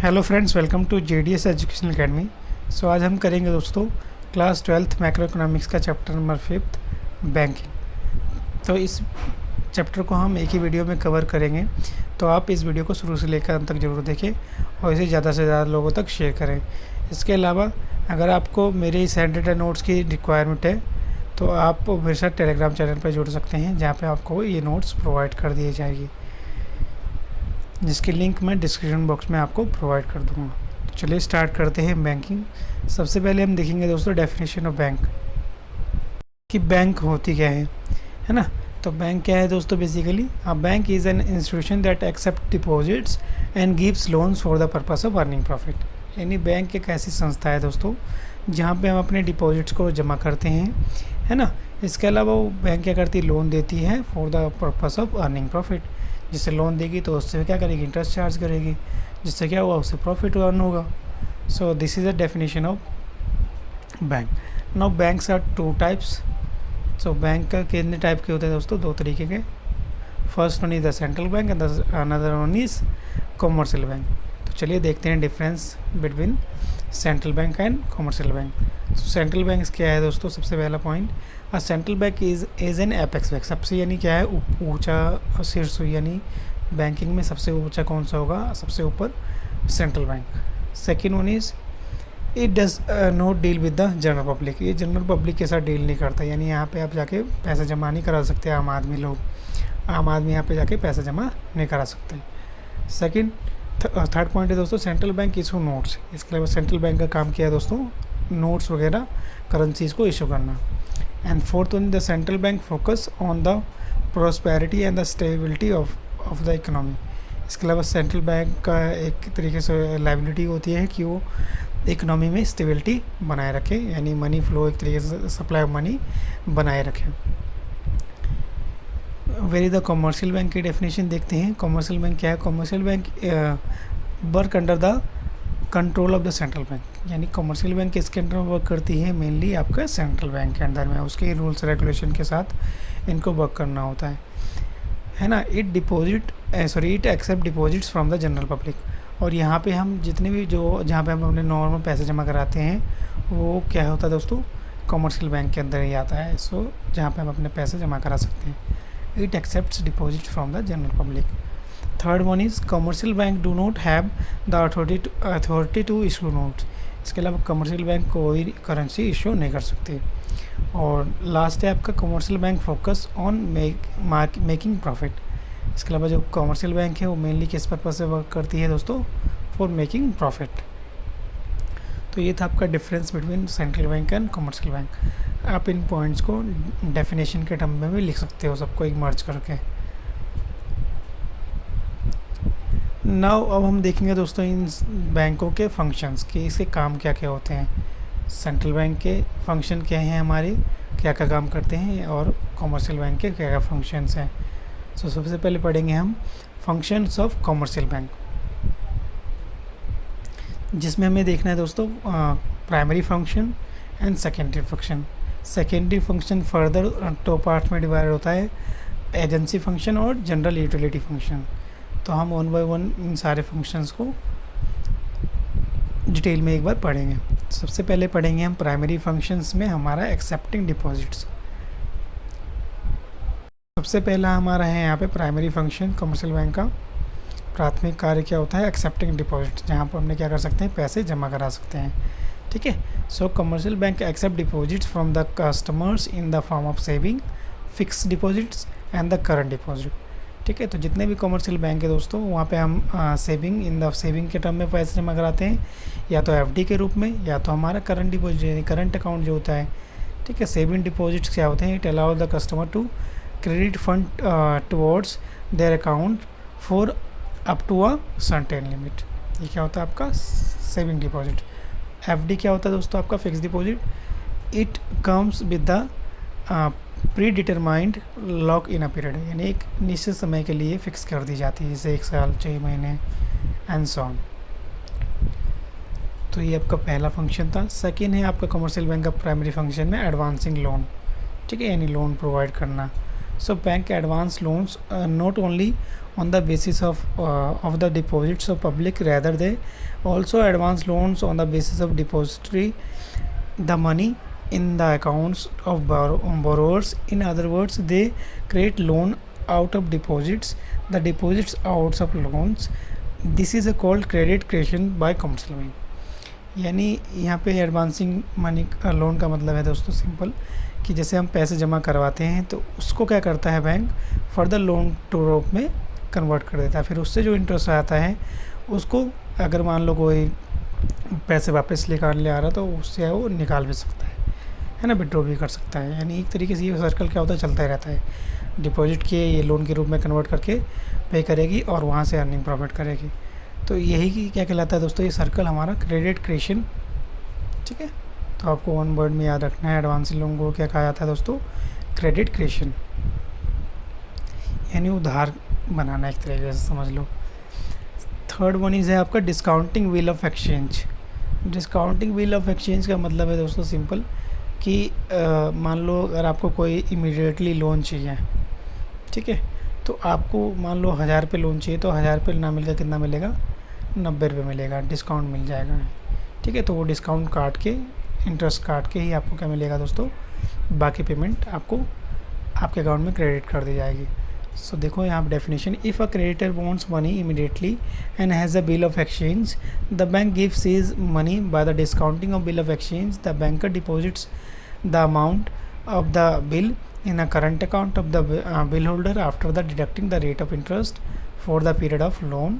Hello friends, welcome to JDS education academy. So आज हम करेंगे दोस्तों क्लास 12th मैक्रो इकोनॉमिक्स का चैप्टर नंबर 5 बैंकिंग। तो इस चैप्टर को हम एक ही वीडियो में कवर करेंगे, तो आप इस वीडियो को शुरू से लेकर अंत तक ज़रूर देखें और इसे ज़्यादा से ज़्यादा लोगों तक शेयर करें। इसके अलावा अगर आपको मेरे इस हैंड नोट्स की रिक्वायरमेंट है तो आप मेरे साथ टेलीग्राम चैनल पर जुड़ सकते हैं, जहाँ पर आपको ये नोट्स प्रोवाइड कर दिए जाएगी, जिसकी लिंक मैं डिस्क्रिप्शन बॉक्स में आपको प्रोवाइड कर दूंगा। तो चलिए स्टार्ट करते हैं बैंकिंग। सबसे पहले हम देखेंगे दोस्तों डेफिनेशन ऑफ बैंक, कि बैंक होती क्या है ना। तो बैंक क्या है दोस्तों? Basically a bank is an institution that accept deposits and gives loans for the purpose of earning profit. यानी बैंक एक ऐसी संस्था है दोस्तों जहाँ पे हम अपने डिपॉजिट्स को जमा करते हैं, है ना। इसके अलावा वो बैंक क्या करती है? लोन देती है for the purpose of earning profit. जिससे लोन देगी तो उससे क्या करेगी? इंटरेस्ट चार्ज करेगी, जिससे क्या हुआ? उससे प्रॉफिट अर्न होगा। So this is a definition of bank. Now banks are two types. So bank का कितने टाइप के होते हैं दोस्तों? दो तरीके के। First one is the central bank and another one is commercial bank. तो चलिए देखते हैं difference between central bank and commercial bank. So central bank क्या है दोस्तों? सबसे पहला point, a central bank is N apex bank. सबसे यानी क्या है? ऊंचा शीर्ष, यानी बैंकिंग में सबसे ऊंचा कौन सा होगा? सबसे ऊपर central bank. Second one is it does not deal with the general public. ये जनरल पब्लिक के साथ डील नहीं करता, यानी यहाँ पे आप जाके पैसा जमा नहीं करा सकते। आम आदमी यहाँ पे जाके पैसा जमा नहीं करा सकते। सेकेंड थर्ड पॉइंट है दोस्तों, सेंट्रल बैंक इशू नोट्स। इसके अलावा सेंट्रल बैंक का काम किया है दोस्तों नोट्स वगैरह, करेंसीज को इशू करना। And fourth one, the central bank focus on the prosperity and the stability of the economy. इसके अलावा सेंट्रल बैंक का एक तरीके से लाइबिलिटी होती है कि वो इकोनॉमी में स्टेबिलिटी बनाए रखे, यानी मनी फ्लो, एक तरीके से सप्लाई ऑफ मनी बनाए रखे। वेरी द कॉमर्शियल बैंक की डेफिनेशन देखते हैं। कॉमर्शियल बैंक क्या है? Commercial bank work under the control of the central bank. यानी कॉमर्शियल बैंक किसके अंडर वर्क करती है? मेनली आपका सेंट्रल बैंक के अंदर में, उसके रूल्स रेगुलेशन के साथ इनको वर्क करना होता है ना। It accept deposits from the general public. और यहाँ पे हम जितने भी जहाँ पे हम अपने नॉर्मल पैसे जमा कराते हैं, वो क्या होता है दोस्तों? कॉमर्शियल बैंक के अंदर ही आता है। सो जहाँ पे हम अपने पैसे जमा करा सकते हैं, it accepts deposit from the general public. Third one is commercial bank do not have the authority to issue notes. इसके अलावा कमर्शियल बैंक कोई करेंसी इशू नहीं कर सकते। और लास्ट है आपका commercial bank focus on making profit. इसके अलावा जो कमर्शियल बैंक है वो मेनली किस पर्पज से वर्क करती है दोस्तों? For making profit. तो ये था आपका difference between central bank and commercial bank. आप इन पॉइंट्स को डेफिनेशन के टर्म में भी लिख सकते हो, सबको एक मर्ज करके। नाउ अब हम देखेंगे दोस्तों इन बैंकों के फंक्शंस, कि इसके काम क्या क्या होते हैं। सेंट्रल बैंक के फंक्शन क्या हैं हमारे, क्या क्या काम करते हैं, और कॉमर्शियल बैंक के क्या क्या फंक्शंस हैं। सो सबसे पहले पढ़ेंगे हम फंक्शंस ऑफ कॉमर्शियल बैंक, जिसमें हमें देखना है दोस्तों primary function and secondary function. Secondary function further दो पार्ट्स में डिवाइड होता है, एजेंसी फंक्शन और जनरल यूटिलिटी फंक्शन। तो हम वन बाय वन इन सारे फंक्शंस को डिटेल में एक बार पढ़ेंगे। सबसे पहले पढ़ेंगे हम प्राइमरी फंक्शंस में हमारा एक्सेप्टिंग डिपॉजिट्स। सबसे पहला हमारा है यहाँ पे प्राइमरी फंक्शन कमर्शियल बैंक का। प्राथमिक कार्य क्या होता है? एक्सेप्टिंग डिपॉजिट, जहाँ पर हमने क्या कर सकते हैं? पैसे जमा करा सकते हैं। ठीक है। So commercial bank accept deposits from the customers in the form of saving, fix deposits and the current deposit. ठीक है। तो जितने भी कमर्शियल बैंक है दोस्तों, वहाँ पे हम सेविंग के टर्म में पैसे जमा कराते हैं, या तो एफडी के रूप में, या तो हमारा करंट डिपॉजिट यानी करंट अकाउंट जो होता है। ठीक है। सेविंग डिपॉजिट्स क्या होते हैं? It allow the customer to credit fund towards their account for up to a certain limit. ये क्या होता है आपका? Saving deposit. एफडी क्या होता है दोस्तों? आपका fix deposit. It comes with the pre determined lock in a period, यानी एक निश्चित समय के लिए फिक्स कर दी जाती है, जैसे 1 साल, 6 महीने एंड सो ऑन। तो ये आपका पहला फंक्शन था। सेकेंड है आपका कमर्शियल बैंक का प्राइमरी फंक्शन में एडवांसिंग लोन। ठीक है, यानी लोन प्रोवाइड करना। So bank advance loans not only on the basis of the deposits of public, rather they also advance loans on the basis of depository the money in the accounts of borrowers. In other words, they create loan out of deposits, the deposits out of loans. This is a called credit creation by commercial bank. यानी यहाँ पे advancing money loan का मतलब है दोस्तों simple कि जैसे हम पैसे जमा करवाते हैं तो उसको क्या करता है बैंक फर्दर लोन टू रूप में कन्वर्ट कर देता है, फिर उससे जो इंटरेस्ट आता है उसको अगर मान लो कोई पैसे वापस निकाल ले आ रहा तो उससे वो निकाल भी सकता है ना, विड्रॉ भी कर सकता है। यानी एक तरीके से ये सर्कल क्या होता है, चलता ही रहता है। डिपॉजिट किए ये लोन के रूप में कन्वर्ट करके पे करेगी और वहाँ से अर्निंग प्रॉफिट करेगी। तो यही कि क्या कहलाता है दोस्तों, ये सर्कल हमारा क्रेडिट क्रिएशन। ठीक है, तो आपको वन वर्ड में याद रखना है, एडवांसिंग लोन को क्या कहा जाता है दोस्तों, क्रेडिट क्रिएशन, यानी उधार बनाना एक तरीके से समझ लो। थर्ड वन इज़ है आपका discounting bill of exchange. Discounting bill of exchange का मतलब है दोस्तों सिंपल कि मान लो अगर आपको कोई इमीडिएटली लोन चाहिए, ठीक है, तो आपको मान लो 1000 रुपये लोन चाहिए तो 1000 रुपये ना मिलकर कितना मिलेगा, 90 रुपये मिलेगा, डिस्काउंट मिल जाएगा। ठीक है, तो वो डिस्काउंट काट के इंटरेस्ट काट के ही आपको क्या मिलेगा दोस्तों, बाकी पेमेंट आपको आपके अकाउंट में क्रेडिट कर दी जाएगी। सो देखो यहाँ पर definition, if a creditor wants money immediately and has a bill of exchange, the bank gives his money by the discounting of bill of exchange, the banker deposits the amount of the bill in a current account of the bill holder after the deducting the rate of interest for the period of loan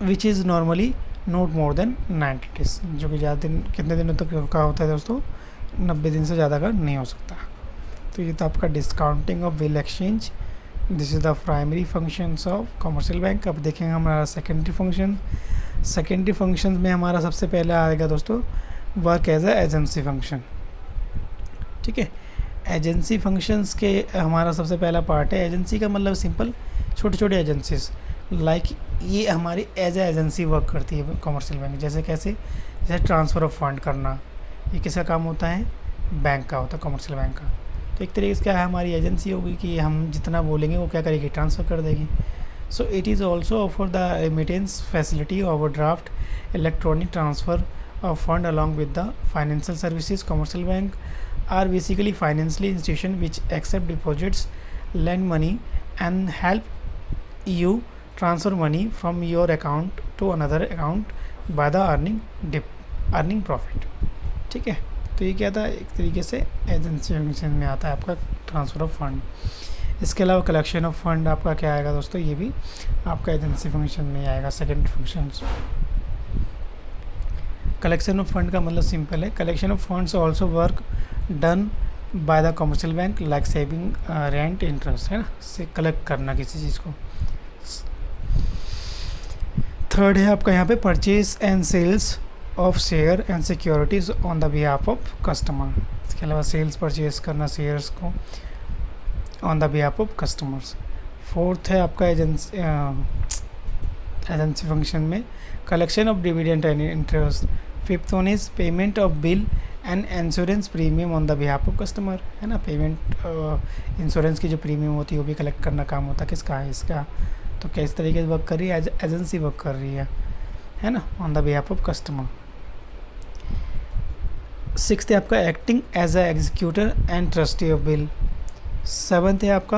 which is normally not more than 90 days, जो कि ज़्यादा दिन कितने दिनों तक का होता है दोस्तों, 90 दिन से ज़्यादा का नहीं हो सकता। तो ये तो आपका discounting of bill exchange, this is the primary functions of commercial bank. अब देखेंगे हमारा सेकेंडरी फंक्शन। सेकेंडरी फंक्शन में हमारा सबसे पहले आएगा दोस्तों work as a agency function. ठीक है, एजेंसी फंक्शंस के हमारा सबसे पहला पार्ट है, एजेंसी का मतलब सिंपल छोटे छोटे एजेंसीज, लाइक ये हमारी एज ए एजेंसी वर्क करती है कमर्शियल बैंक। जैसे कैसे, जैसे ट्रांसफ़र ऑफ फंड करना, ये किसका काम होता है, बैंक का होता है, कमर्शियल बैंक का। तो एक तरीके से क्या है, हमारी एजेंसी होगी कि हम जितना बोलेंगे वो क्या करेगी, ट्रांसफ़र कर देगी। सो it is also offer the remittance facility, overdraft, electronic transfer of fund along with the financial services. Commercial bank are basically financial institution which accept deposits, lend money and help you transfer money from your account to another account by the earning profit। ठीक है, तो ये क्या था, एक तरीके से agency function में आता है आपका ट्रांसफ़र ऑफ फंड। इसके अलावा कलेक्शन ऑफ फंड आपका क्या आएगा दोस्तों, ये भी आपका एजेंसी फंक्शन में आएगा, second function. Collection of fund का मतलब सिंपल है, collection of funds also work done by the commercial bank like saving, rent, interest, है ना, से कलेक्ट करना किसी चीज़ को। थर्ड है आपका यहाँ पे purchase and sales of share and securities on the behalf of customer. इसके अलावा सेल्स परचेज करना शेयर्स को on the behalf of customers. Fourth है आपका एजेंसी फंक्शन में collection of dividend and interest. Fifth one is payment of bill and insurance premium on the behalf of customer, है ना, payment insurance की जो premium होती है वो भी कलेक्ट करना काम होता है किसका है, इसका। तो किस तरीके से वर्क कर रही है, एजेंसी वर्क कर रही है ना, on the behalf of customer. Sixth है आपका acting as a executor and trustee of bill. Seventh है आपका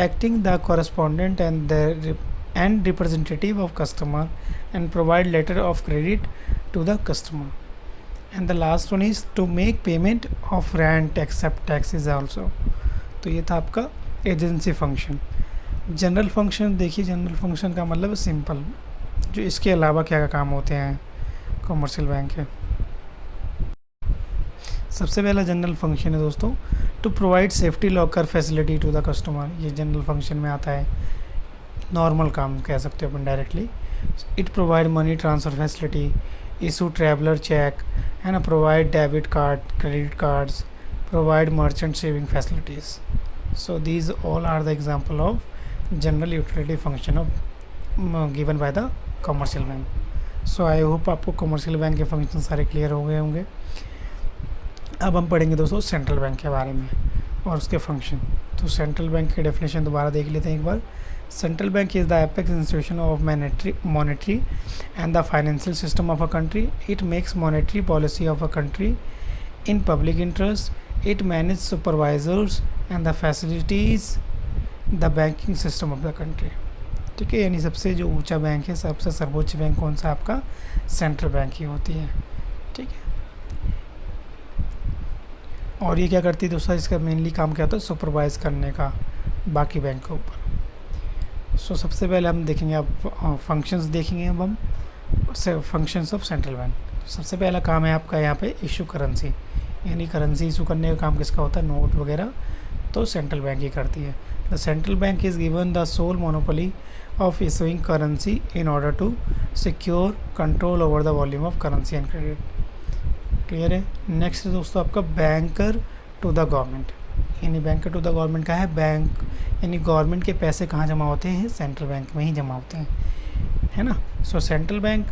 acting the correspondent and representative of customer and provide letter of credit to the customer. And the last one is to make payment of rent except taxes also. तो ये था आपका agency function. General function देखिए, general function का मतलब simple, जो इसके अलावा क्या क्या काम होते हैं कमर्शियल बैंक के। सबसे पहला जनरल फंक्शन है दोस्तों to provide safety locker facility to the customer. ये जनरल फंक्शन में आता है, नॉर्मल काम कह सकते हो अपन directly. It provide money transfer facility, issue traveller cheque, है ना, provide debit card, credit cards, provide merchant saving facilities. So these all are the example of general utility function of given by the commercial bank. So I hope आपको commercial bank के function सारे clear हो गए होंगे। अब हम पढ़ेंगे दोस्तों सेंट्रल बैंक के बारे में। और उसके फंक्शन। तो सेंट्रल बैंक की डेफिनेशन दोबारा देख लेते हैं एक बार। Central bank is the apex institution of monetary and the financial system of a country. It makes monetary policy of a country in public interest. It manage supervisors and the facilities the banking system of the country. ठीक है, यानी सबसे जो ऊंचा bank है, सबसे सर्वोच्च bank कौन सा आपका, सेंट्रल बैंक ही होती है। ठीक है, और ये क्या करती है दोस्तों, इसका मेनली काम क्या होता है, सुपरवाइज करने का बाकी बैंक के ऊपर। सो सबसे पहले हम देखेंगे, अब फंक्शंस देखेंगे अब हम फंक्शंस ऑफ सेंट्रल बैंक। सबसे पहला काम है आपका यहाँ पे इशू करेंसी, यानी करेंसी इशू करने का काम किसका होता है, नोट वगैरह, तो सेंट्रल बैंक ही करती है। The central bank is given the sole monopoly of issuing currency in order to secure control over the volume of currency and credit. Clear है। नेक्स्ट है दोस्तों आपका बैंकर टू द गवर्नमेंट, यानी banker to the government का है, bank यानी government के पैसे कहाँ जमा होते हैं, सेंट्रल बैंक में ही जमा होते हैं, है ना। So central bank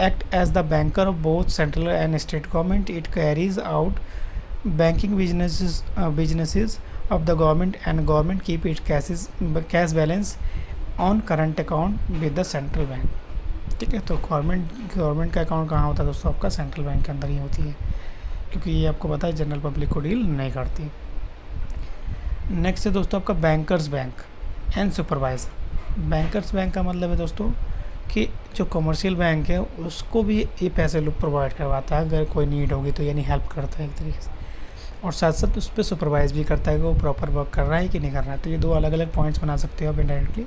act as the banker of both central and state government. It carries out banking businesses of the government and government keep its cash balance on current account with the central bank। ठीक है, तो government का account कहाँ होता है दोस्तों, आपका central bank के अंदर ही होती है, क्योंकि ये आपको पता है जनरल पब्लिक को डील नहीं करती। नेक्स्ट है दोस्तों आपका bankers bank and supervisor. Bankers bank का मतलब है दोस्तों कि जो कमर्शियल बैंक है उसको भी ये पैसे लोग प्रोवाइड करवाता है, अगर कोई नीड होगी तो, यानी हेल्प करता है एक तरीके से, और साथ साथ उस पर सुपरवाइज भी करता है कि वो प्रॉपर वर्क कर रहा है कि नहीं कर रहा है। तो ये दो अलग अलग पॉइंट्स बना सकते हो आप इनडायरेक्टली,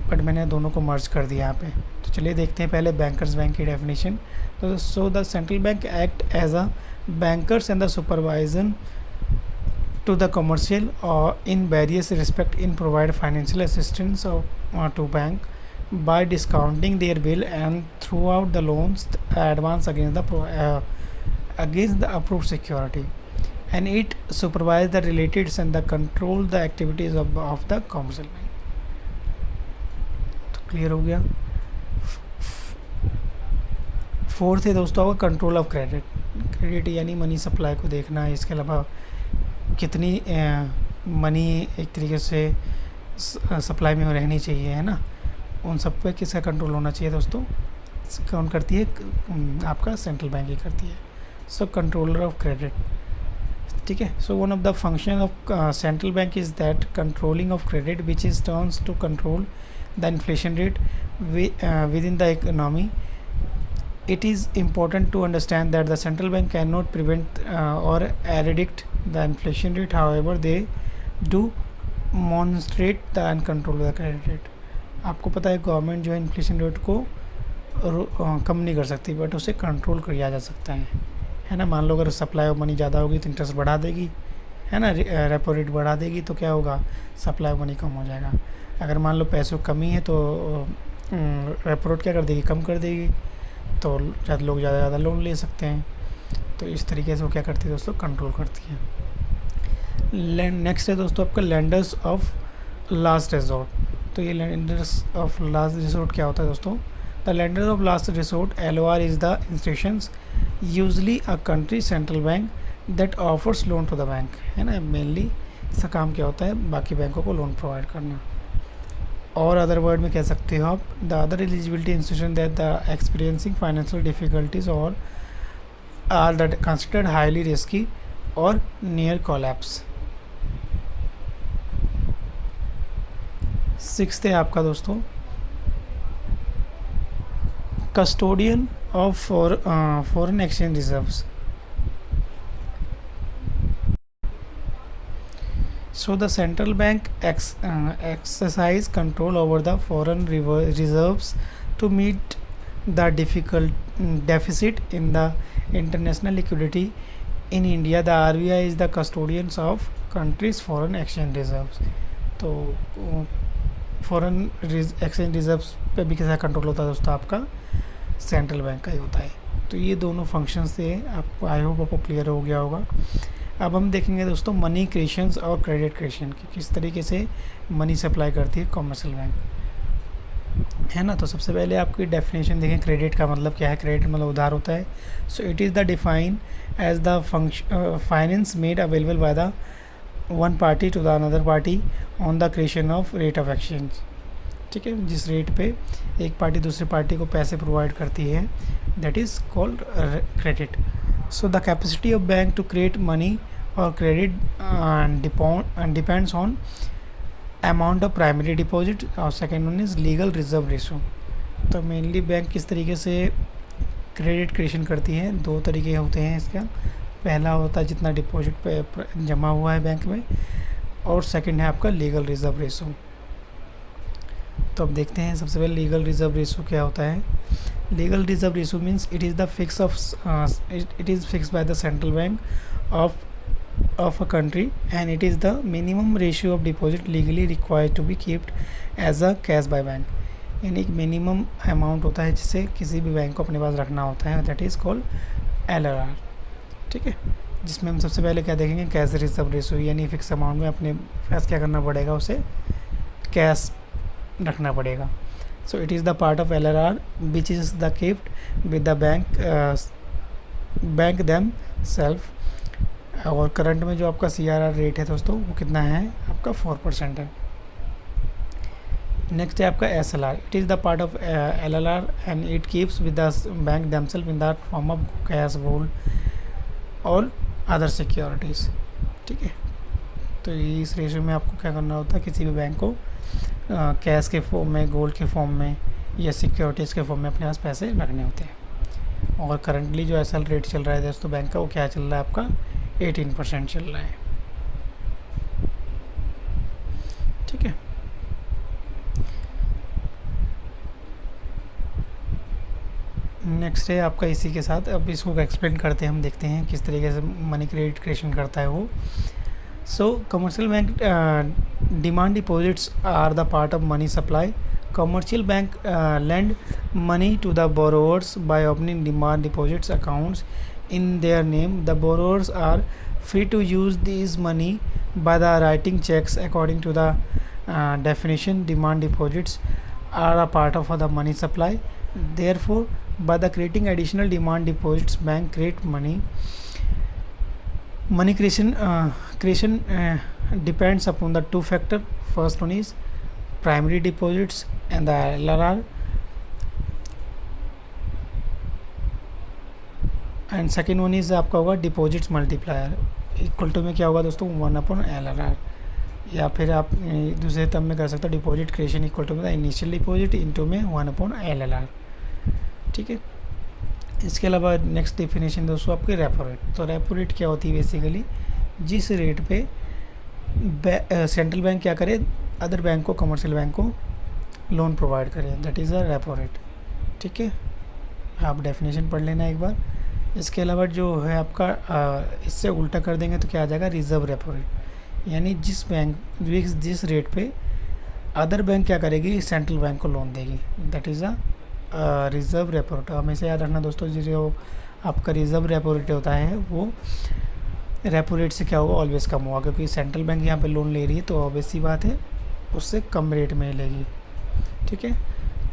बट मैंने दोनों को मर्ज कर दिया यहाँ पे। तो चलिए देखते हैं पहले बैंकर्स बैंक की डेफिनेशन। तो so the central bank act as a bankers and the supervision to the commercial और in various respect in provide financial assistance to bank by discounting their bill and throughout the loans advance against the approved security, and it supervise the related and the control the activities of the commercial bank। तो clear हो गया। Fourth है दोस्तों आपका control of credit यानी money supply को देखना है, इसके अलावा कितनी मनी एक तरीके से सप्लाई में रहनी चाहिए, है ना, उन सब पे किसका कंट्रोल होना चाहिए दोस्तों, कौन करती है, आपका सेंट्रल बैंक ही करती है। सो कंट्रोलर ऑफ क्रेडिट, ठीक है। So one of the function of central bank is that controlling of credit which is turns to control the inflation rate with in the economy. It is important to understand that the central bank cannot prevent or eradicate the inflation rate. However, they do monitor the and control the credit rate। आपको पता है government जो है inflation rate को कम नहीं कर सकती, but उसे कंट्रोल किया जा सकता है ना। मान लो अगर सप्लाई ऑफ मनी ज़्यादा होगी तो इंटरेस्ट बढ़ा देगी, है ना, रेपो रेट बढ़ा देगी तो क्या होगा, सप्लाई ऑफ मनी कम हो जाएगा। अगर मान लो पैसों की कमी है तो रेपो रेट क्या कर देगी, कम कर देगी, तो ज़्यादा लोग ज़्यादा लोन ले सकते हैं। तो इस तरीके से वो क्या करती है दोस्तों, कंट्रोल करती है। नेक्स्ट है दोस्तों आपका लेंडर्स ऑफ लास्ट रिजोर्ट। तो ये लेंडर्स ऑफ लास्ट रिसोर्ट क्या होता है दोस्तों, the lenders of last resort LOR is the institutions usually a country central bank that offers loan to the bank, है ना। मेनली इसका काम क्या होता है, बाकी बैंकों को लोन प्रोवाइड करना। और अदर वर्ड में कह सकते हो आप, the other eligibility institution that the experiencing financial difficulties और are that considered highly risky और नियर कोलैप्स। सिक्स्थ है आपका दोस्तों custodian of foreign exchange reserves. So the central bank exercise control over the foreign reserves to meet the deficit in the international liquidity in India. The RBI is the custodians of country's foreign exchange reserves। तो foreign exchange reserves पे भी कैसा control होता है दोस्तों, आपका central bank का ही होता है। तो ये दोनों फंक्शंस से आपको आई होप आपको क्लियर हो गया होगा। अब हम देखेंगे दोस्तों मनी क्रिएशंस और क्रेडिट क्रिएशन की, किस तरीके से मनी सप्लाई करती है कमर्शियल बैंक, है ना। तो सबसे पहले आपकी डेफिनेशन देखें, क्रेडिट का मतलब क्या है, क्रेडिट मतलब उधार होता है। So it is the define as the finance made available by the one party to the another party on the creation of rate of exchange. ठीक है, जिस रेट पे एक पार्टी दूसरी पार्टी को पैसे प्रोवाइड करती है, that is called credit. So the capacity of bank to create money और credit depends on amount of primary deposit और second one is legal reserve ratio. तो मेनली बैंक किस तरीके से क्रेडिट क्रिएशन करती है, दो तरीके होते हैं इसका। पहला होता है जितना डिपॉजिट पे जमा हुआ है बैंक में, और सेकंड है आपका लीगल रिजर्व रेशो। तो अब देखते हैं सबसे पहले लीगल रिजर्व रेशो क्या होता है। Legal reserve ratio means it is the fix of it is fix by the central bank of a country and it is the minimum ratio of deposit legally required to be kept as a cash by bank। यानी एक minimum amount होता है जिसे किसी भी bank को अपने पास रखना होता है, दैट इज़ कॉल्ड LRR। ठीक है, जिसमें हम सबसे पहले क्या देखेंगे, कैश रिजर्व रेशो, यानी फिक्स अमाउंट में अपने पास क्या करना पड़ेगा, उसे कैश रखना पड़ेगा। सो it is the part of LRR which is the keeped with the bank them self. और करंट में जो आपका CRR रेट है दोस्तों वो कितना है, आपका 4% है। नेक्स्ट है आपका SLR। It is the part of LLR and it keeps with the bank themself in the form of cash, gold और अदर सिक्योरिटीज़। ठीक है, तो इस रेशो में आपको क्या करना होता है, किसी भी बैंक को कैश के फॉर्म में, गोल्ड के फॉर्म में या सिक्योरिटीज़ के फॉर्म में अपने पास पैसे रखने होते हैं। और करंटली जो SL रेट चल रहा है दोस्तों बैंक का, वो क्या चल रहा है आपका, 18% चल रहा है। ठीक है, नेक्स्ट है आपका इसी के साथ, अब इसको एक्सप्लेन करते हैं, हम देखते हैं किस तरीके से मनी क्रेडिट क्रिएशन करता है वो। So commercial bank demand deposits are the part of money supply. Commercial bank lend money to the borrowers by opening demand deposits accounts in their name. The borrowers are free to use these money by the writing checks according to the definition. Demand deposits are a part of the money supply. Therefore, by the creating additional demand deposits, bank create money. Money creation depends upon the two factor. First one is primary deposits and the LRR, and second one is आपका होगा deposits multiplier. Equal to में क्या होगा दोस्तों, 1/LRR, या फिर आप दूसरे टर्म में कर सकते हो डिपॉजिट क्रिएशन इक्वल टू में इनिशियल डिपॉजिट इनटू में 1/LLR। ठीक है, इसके अलावा नेक्स्ट डेफिनेशन दोस्तों आपके रेपो रेट। तो रेपो रेट क्या होती है, बेसिकली जिस रेट पे सेंट्रल बैंक क्या करे, अदर बैंक को, कमर्शियल बैंक को लोन प्रोवाइड करें, that is a repo rate. ठीक है, आप डेफिनेशन पढ़ लेना एक बार। इसके अलावा जो है आपका इससे उल्टा कर देंगे तो क्या आ जाएगा, रिजर्व रेपो रेट। यानी जिस रेट पे अदर बैंक क्या करेगी, सेंट्रल बैंक को लोन देगी, that is a reserve repo rate. हमेशा याद रखना दोस्तों, जो आपका रिजर्व रेपो रेट होता है वो रेपो रेट से क्या होगा, ऑलवेज कम होगा, क्योंकि सेंट्रल बैंक यहाँ पे लोन ले रही है तो ऑब्वियस सी बात है उससे कम रेट में लेगी। ठीक है,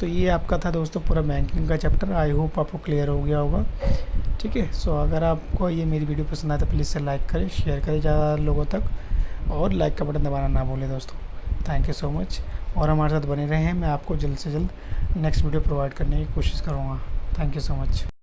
तो ये आपका था दोस्तों पूरा बैंकिंग का चैप्टर। आई होप आपको क्लियर हो गया होगा। ठीक है, सो अगर आपको ये मेरी वीडियो पसंद आए तो प्लीज़ से लाइक करें, शेयर करें ज़्यादा लोगों तक, और लाइक का बटन दबाना ना भूलें दोस्तों। थैंक यू सो मच, और हमारे साथ बने रहें। मैं आपको जल्द से जल्द नेक्स्ट वीडियो प्रोवाइड करने की कोशिश करूँगा। Thank you so much.